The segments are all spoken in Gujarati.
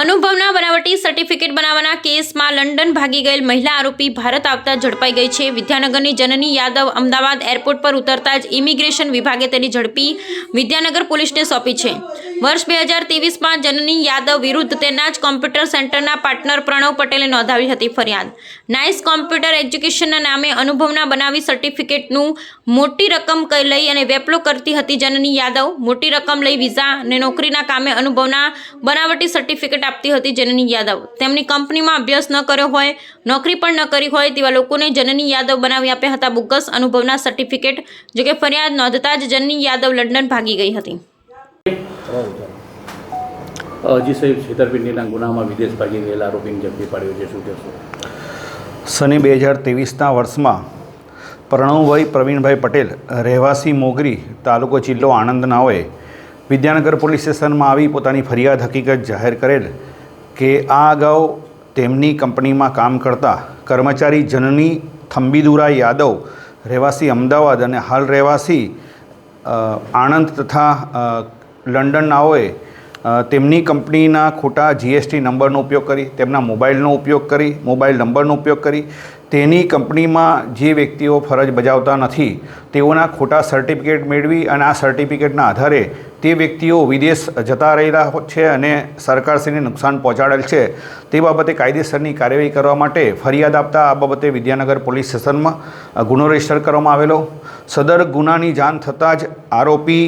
અનુભવના બનાવટી સર્ટિફિકેટ બનાવવાના કેસમાં લંડન ભાગી ગયેલ મહિલા આરોપી ભારત આવતા ઝડપાઈ ગઈ છે। વિદ્યાનગરની જનની યાદવ અમદાવાદ એરપોર્ટ પર ઉતરતા જ ઇમિગ્રેશન વિભાગે તેની ઝડપી વિદ્યાનગર પોલીસને સોંપી છે। વર્ષ 2023માં જનની યાદવ વિરુદ્ધ તેના જ કોમ્પ્યુટર સેન્ટરના પાર્ટનર પ્રણવ પટેલે નોંધાવી હતી ફરિયાદ। નાઇસ કોમ્પ્યુટર એજ્યુકેશનના નામે અનુભવના બનાવી સર્ટિફિકેટનું મોટી રકમ લઈ અને વેપલો કરતી હતી જનની યાદવ। મોટી રકમ લઈ વિઝા અને નોકરીના કામે અનુભવના બનાવટી સર્ટિફિકેટ આપતી હતી જનની યાદવ। તેમની કંપનીમાં અભ્યાસ ન કર્યો હોય, નોકરી પણ ન કરી હોય તેવા લોકોને જનની યાદવ બનાવી આપ્યા હતા બોગસ અનુભવના સર્ટિફિકેટ। જોકે ફરિયાદ નોંધતા જ જનની યાદવ લંડન ભાગી ગઈ હતી। અજી સાહેબ છેતરપિંડીના ગુનામાં વિદેશ ભાગી ગયેલા આરોપીને ઝડપી પાડ્યો છે, શું કહેશો? સને 2023ના વર્ષમાં પ્રણવભાઈ પ્રવીણભાઈ પટેલ રહેવાસી મોગરી તાલુકો જિલ્લો આણંદ નાઓએ વિદ્યાનગર પોલીસ સ્ટેશનમાં આવી પોતાની ફરિયાદ હકીકત જાહેર કરેલ કે આ અગાઉ તેમની કંપનીમાં કામ કરતા કર્મચારી જનની થંબીદુરા યાદવ રહેવાસી અમદાવાદ અને હાલ રહેવાસી આણંદ તથા લંડન નાઓએ તેમની કંપનીના ખોટા જીએસટી નંબરનો ઉપયોગ કરી, તેમના મોબાઈલનો ઉપયોગ કરી, મોબાઈલ નંબરનો ઉપયોગ કરી તેની કંપનીમાં જે વ્યક્તિઓ ફરજ બજાવતા નથી તેઓના ખોટા સર્ટિફિકેટ મેળવી અને આ સર્ટિફિકેટના આધારે તે વ્યક્તિઓ વિદેશ જતા રહેલા છે અને સરકારશ્રીને નુકસાન પહોંચાડેલ છે તે બાબતે કાયદેસરની કાર્યવાહી કરવા માટે ફરિયાદ આપતા આ બાબતે વિદ્યાનગર પોલીસ સ્ટેશનમાં ગુનો રજીસ્ટર કરવામાં આવેલો। સદર ગુનાની જાણ થતાં જ આરોપી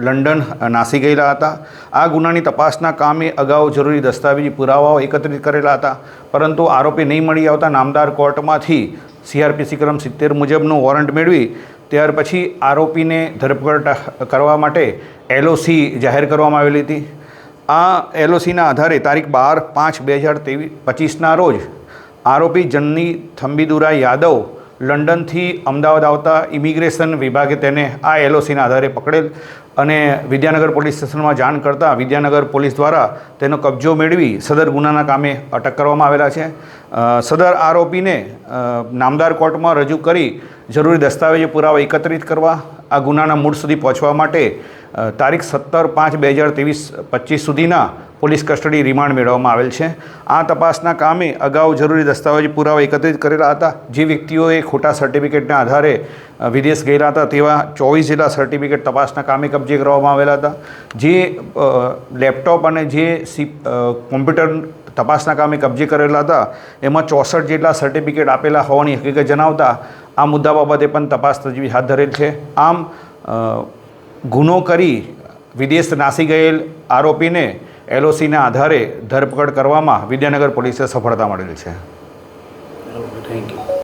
લંડન નાસી ગયેલા હતા। આ ગુનાની તપાસના કામે અગાઉ જરૂરી દસ્તાવેજી પુરાવાઓ એકત્રિત કરેલા હતા, પરંતુ આરોપી નહીં મળી આવતા નામદાર કોર્ટમાંથી CRPC ક્રમ 70 મુજબનું વોરંટ મેળવી ત્યાર પછી આરોપીને ધરપકડ કરવા માટે LOC જાહેર કરવામાં આવેલી હતી। આ LOCના આધારે તારીખ 12/5/2025ના રોજ આરોપી જનની થંબીદુરા યાદવ લંડનથી અમદાવાદ આવતા ઇમિગ્રેશન વિભાગે તેને આ LOCના આધારે પકડેલ અને વિદ્યાનગર પોલીસ સ્ટેશનમાં જાણ કરતાં વિદ્યાનગર પોલીસ દ્વારા તેનો કબજો મેળવી સદર ગુનાના કામે અટક કરવામાં આવેલા છે। સદર આરોપીને નામદાર કોર્ટમાં રજૂ કરી જરૂરી દસ્તાવેજો પુરાવા એકત્રિત કરવા આ ગુનાના મૂળ સુધી પહોંચવા માટે તારીખ 17/5/2025 સુધીના પોલીસ કસ્ટડી રિમાન્ડ મેળવવામાં આવેલ છે। આ તપાસના કામે અગાઉ જરૂરી દસ્તાવેજ પુરાવા એકત્રિત કરેલા હતા। જે વ્યક્તિઓએ ખોટા સર્ટિફિકેટના આધારે વિદેશ ગયેલા હતા તેવા 24 જેટલા સર્ટિફિકેટ તપાસના કામે કબજે કરવામાં આવેલા હતા। જે લેપટોપ અને જે કોમ્પ્યુટર તપાસના કામે કબજે કરેલા હતા એમાં 64 જેટલા સર્ટિફિકેટ આપેલા હોવાની હકીકત જણાવતા આ મુદ્દા બાબતે પણ તપાસ તજવીજ હાથ ધરેલ છે। આમ ગુનો કરી વિદેશ નાસી ગયેલ આરોપીને LOCના આધારે ધરપકડ કરવામાં વિદ્યાનગર પોલીસે સફળતા મળેલ છે। Thank you.